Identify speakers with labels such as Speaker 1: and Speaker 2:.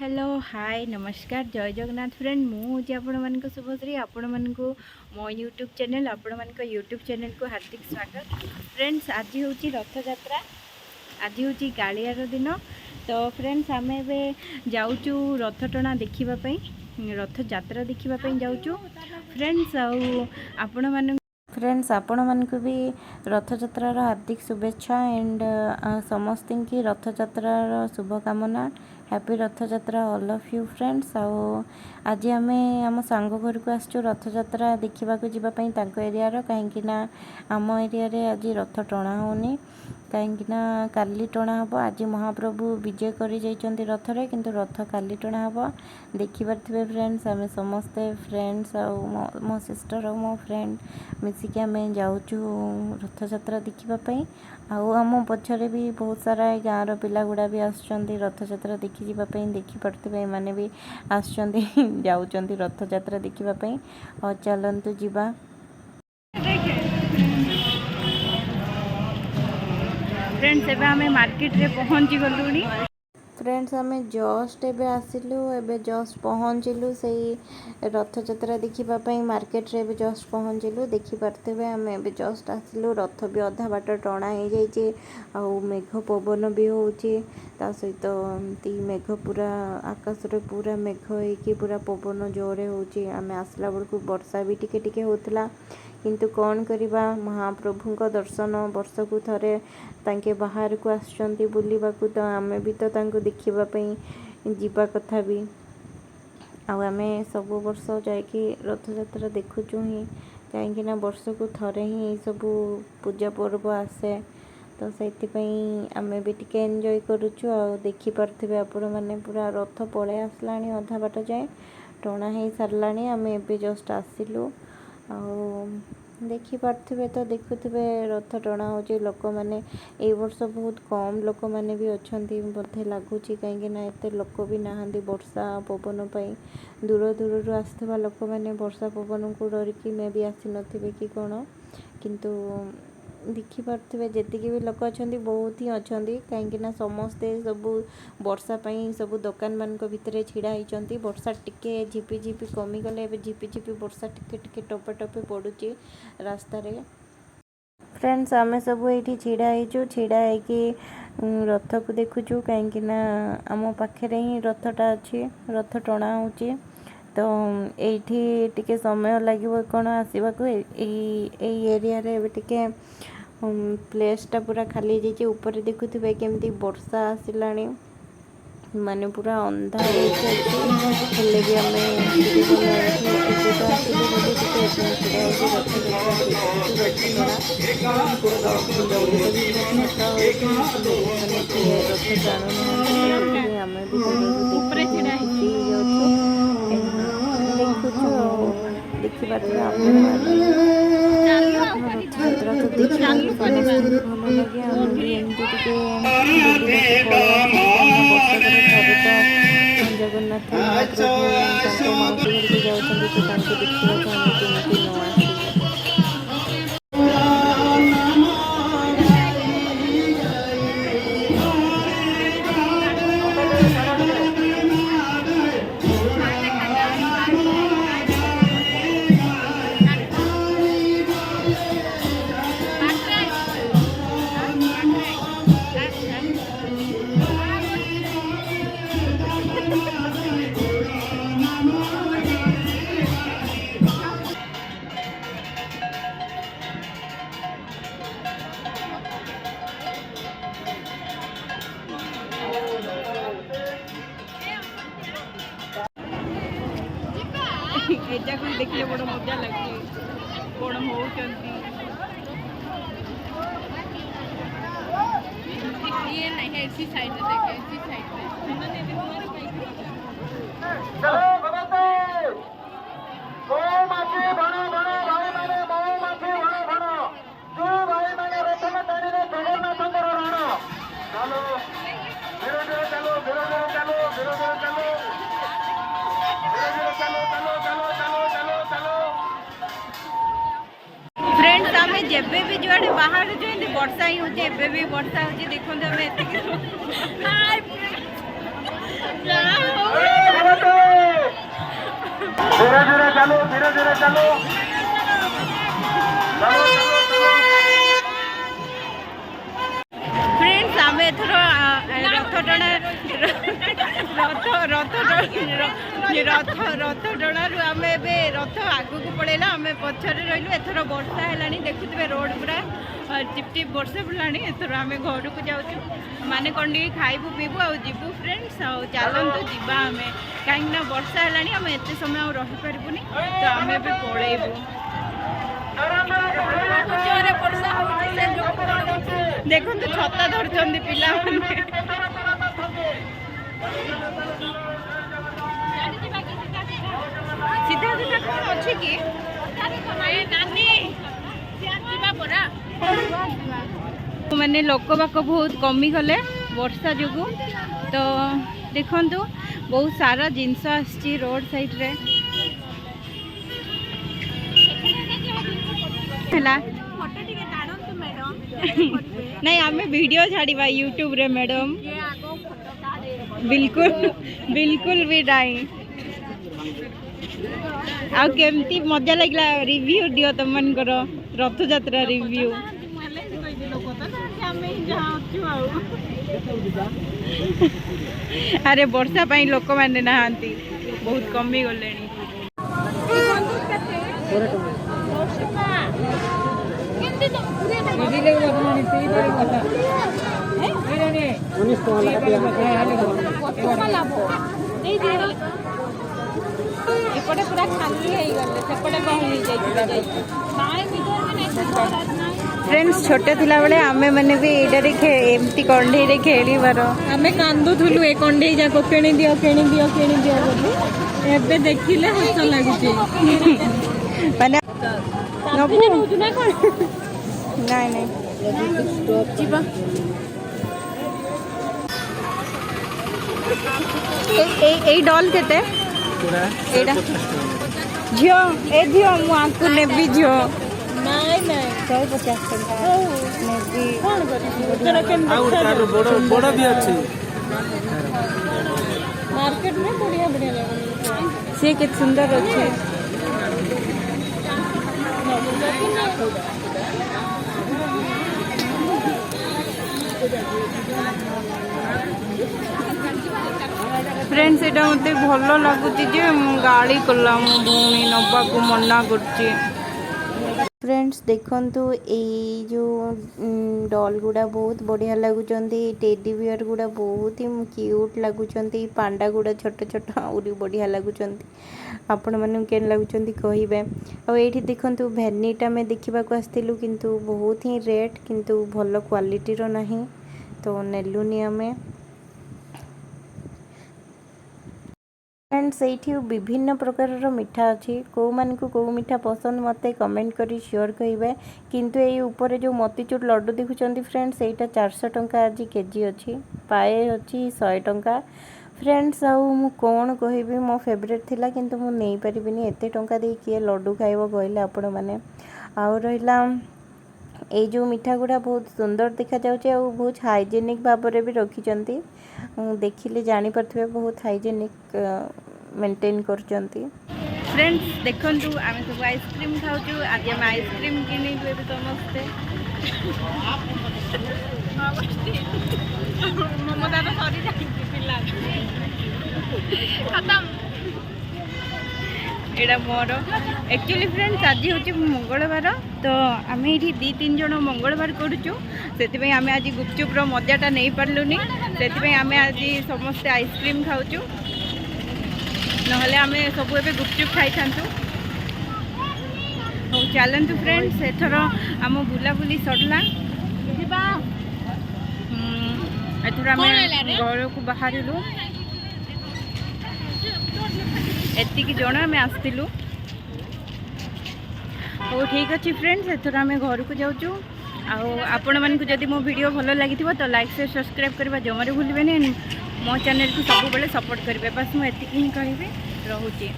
Speaker 1: Hello hi नमस्कार जय Jagannath friend मुझे आपण मानक शुभश्री आपण मानक मो यूट्यूब चैनल आपण मानक यूट्यूब चैनल को हार्दिक स्वागत। फ्रेंड्स आज हूँ रथ यात्रा, आज हूँ कालियार दिन। तो फ्रेंड्स आम ए जाऊँ रथ टଣା देखापी, रथ यात्रा देखापी जाऊँ। फ्रेंड्स आपण मानक भी रथ यात्रार हार्दिक शुभेच्छा एंड समस्त की रथ यात्रार शुभकामना। हैप्पी रथ यात्रा ऑल ऑफ यू फ्रेंड्स। आज आम आम सांग घर को आसचु रथ यात्रा देखा एरियार, कहीं आम एरिया आज रथ टଣା होनी कहीं काली टଣା हम। आज महाप्रभु विजय कर जाइछन्ति रथरे, किंतु रथ काली टଣା हम। देखिपारे फ्रेंड्स आम समस्ते फ्रेंड्स मो सिस्टर और मो फ्रेंड मिसिक आम जाऊँ रथ यात्रा देखापी। आम पछरे भी बहुत सारा गाँव पिला गुड़ा भी आसुँच रथ यात्रा देखी देखिपे मैंने भी आसुँच जाऊँच रथ यात्रा देखापी। और चलतु जीवा। फ्रेंड्स एबे आमे मार्केट रे पहुंची गलुनी। फ्रेंड्स आमे जस्ट एबे आसिलु, एबे जस्ट पहुंचिलु सही रथ यात्रा देखापी मार्केट रे। एबे जस्ट पहुंचिलु, देखि पारथिबे आमे एबे जस्ट आसिलु। रथ भी अधा बाट टଣା हो जाइए, आउ मेघ पवन भी होउची, ता सहित एमती मेघ पूरा आकाश रे पूरा मेघ होइकी पूरा पवन जोरे होउची। आमे आसला बेलकु वर्षा भी टिके टिके होतला, किंतु कौन करिबा महाप्रभु को दर्शन वर्ष को थरे तांके बाहर को आसुँच बुलवाक, तो आमे भी तो तांको देखापी जीवा कथा भी। आमे सब वर्ष जाकि रथ यात्रा देखुचु ही, कहीं वर्ष को थरे ही सब पूजा पर्व आसे, तो से आमे भी टिके एंजॉय करुचु। आ देखि पारथिबे आपण माने पूरा रथ पळे आसलानी, अधा बाट जाए टଣା हो सारलानी। आमे एबे जस्ट आसिलु, आ देखि पारथिबे तो देखुथिबे रथ टଣା होची। लोक माने ए वर्ष बहुत कम लोक माने भी अछंती बोधे लागुची, कहीं एते लोक भी नाहांती वर्षा पवन पाई। दूर दूर आसथिबा लोक माने वर्षा पवन को डरिकी मे भी आसी नथिबे कि कोन, किंतु देखि पारथिबे जेतिकी भी लोक अछंती बहुत ही अछंती, कहीं समस्ते सब वर्षा पाई सब दुकान मान भितर छिड़ा होइचंती। वर्षा टिके झिपी झिपी कमी गले, एबे झिपी झिपी वर्षा टिके टिके टपे टपे पड़ुची रास्ता रे। फ्रेंड्स आमे सब ये छिड़ा होइचु, छिड़ा होइकी रथ को देखुचु, कहीं आम पाखे ही रथटा अच्छी, रथ टଣା होची। तो ये टिके समय लगे कौन आसवाक, एरिया रे टिके प्लेसटा पूरा खाली जाइए। ऊपर देखुथिबे केमती वर्षा आसिलानी, माने पूरा अंधार हेले भी आमे देखा जगन्नाथ महाप्रभु जाऊँ तो देखा केमती न आस। एजा को देखिए बड़ मजा लगे कौन होती ये नहीं है इसी साइड में, देखे इसी साइड में चलो भगवते ओ माछी बनो बनो भाई माने मो माछी बनो बनो जो भाई माने रतन टाणी रे जगन्नाथ को राणा चलो धीरे धीरे चलो धीरे धीरे चलो धीरे धीरे चलो फ्रेंड्स आम जेबे भी जुआड़े बाहर जाते वर्षा ही होती, एबे भी वर्षा होती। देखो
Speaker 2: चलो धीरे धीरे चलो
Speaker 1: फ्रेंड्स आम एथर रथ टणा रथ टणारू आम ए रथ आगू पड़ेला आम पछरे रही एथर वर्षा है देखुवे रोड पूरा टिप टिप वर्षा पड़ानी एथर आम घर को जाऊँ माने कौन खाइबू पीबू आ जीवु फ्रेंड्स चलतु जावा आम कहीं वर्षा है आम एत समय रही पारूनी तो आम ए पलैबू देखो छता धरचंदी पिला सीधा सीधा कौन अच्छे कि मैंने लोक बाक बहुत कमी गले वर्षा जो तो देखु बहुत सारा जिनस आसी रोड साइड रे नहीं आम वीडियो छाड़वा यूट्यूब रे मैडम बिल्कुल बिल्कुल भी नहीं आ केमती मजा लगला रिव्यू दियो तुम मनकर रथ यात्रा रिव्यू अरे वर्षा पाई लोक माने नहांती बहुत कमी गले एपटे पूरा खाली सेपटे गहली फ्रेंड्स छोटे थिला बेले आमे माने भी एडारे एमती कंढे रे खेली बार आमे कांदुथुलु ए कंढे जाको केणी दियो बोली एबे देखिले हस लागुची माने नबु ना कोन नहीं नहीं जीवा ए डॉल केते एडा झियो ए झियो मु आकु नेबी झियो नहीं नहीं 150 टका नेबी कोन करी तोरा केन बड़ा बड़ा भी अछि मार्केट में बढ़िया बढ़िया लागल से के सुंदर अछि फ्रेंड्स एटा मते भलो लागुची जे गाड़ी कला मो भूमि नबा को मना करची फ्रेंड्स देखंतु ए जो डॉल गुड़ा बहुत बढ़िया लगुचंती टेडी बियर गुड़ा बहुत ही क्यूट लगुचंती पांडा गुड़ा छोट छोट आउरी बढ़िया लगुचंती आपण माने केन लगुचंती कहिबे आ एठी देखंतु भेनिटा में देखिबा को आस्तिलु किंतु बहुत ही रेट किंतु भलो क्वालिटी रो नहीं तो नेलुनी हमें फ्रेंड्स ये विभिन्न प्रकार मिठा अच्छी कौ मान को कौ मिठा पसंद मते कमेंट करी श्योर कहिबे किंतु ये ऊपर जो मोतीचूर लड्डू देखुचंती फ्रेंड्स एटा 400 टंका आज केजी अच्छी पाए अच्छी 100 टंका फ्रेंड्स आउ मु कौन कहबी मो फेवरेट थिला किंतु मु नहीं परिबिनी एते टंका दे किए लड्डू खाइबो कहले आपण माने आउ रहिला ये जो मिठा गुड़ा बहुत सुंदर देखा जाउचे और बहुत हाइजेनिक भाव में भी रखी देखिले जानी पार्थिबे बहुत हाइजेनिक मेंटेन करचंती फ्रेंड्स देखंतु आमे सब आइसक्रीम खाउछु आज हम आइसक्रीम किनिलु एबे समस्ते ममता तो सरी जाई पिला खत्म एटा मोर एक्चुअली फ्रेंड्स आज हूँ मंगलवार तो आम ये 2-3 जन मंगलवार करूँ से आम आज गुपचुप्र मजाटा नहीं पार्लुनी से आम आज समस्ते आइसक्रीम खाऊँ नहले आम सब ए गुपचुप खाई था चलतु फ्रेंड्स एथर आम बुलाबुली सरला एथर आम घर को बाहर एतिकी जन आम आसलु हो ठीक अच्छे फ्रेंड्स एथर आम घर को जाऊँ आपण मानक जदि मो वीडियो भल लगी तो लाइक से सब्सक्राइब करवा जमारे भूलें मो चैनल को सब सपोर्ट करेंगे बस मुझे ही कहि रोचे।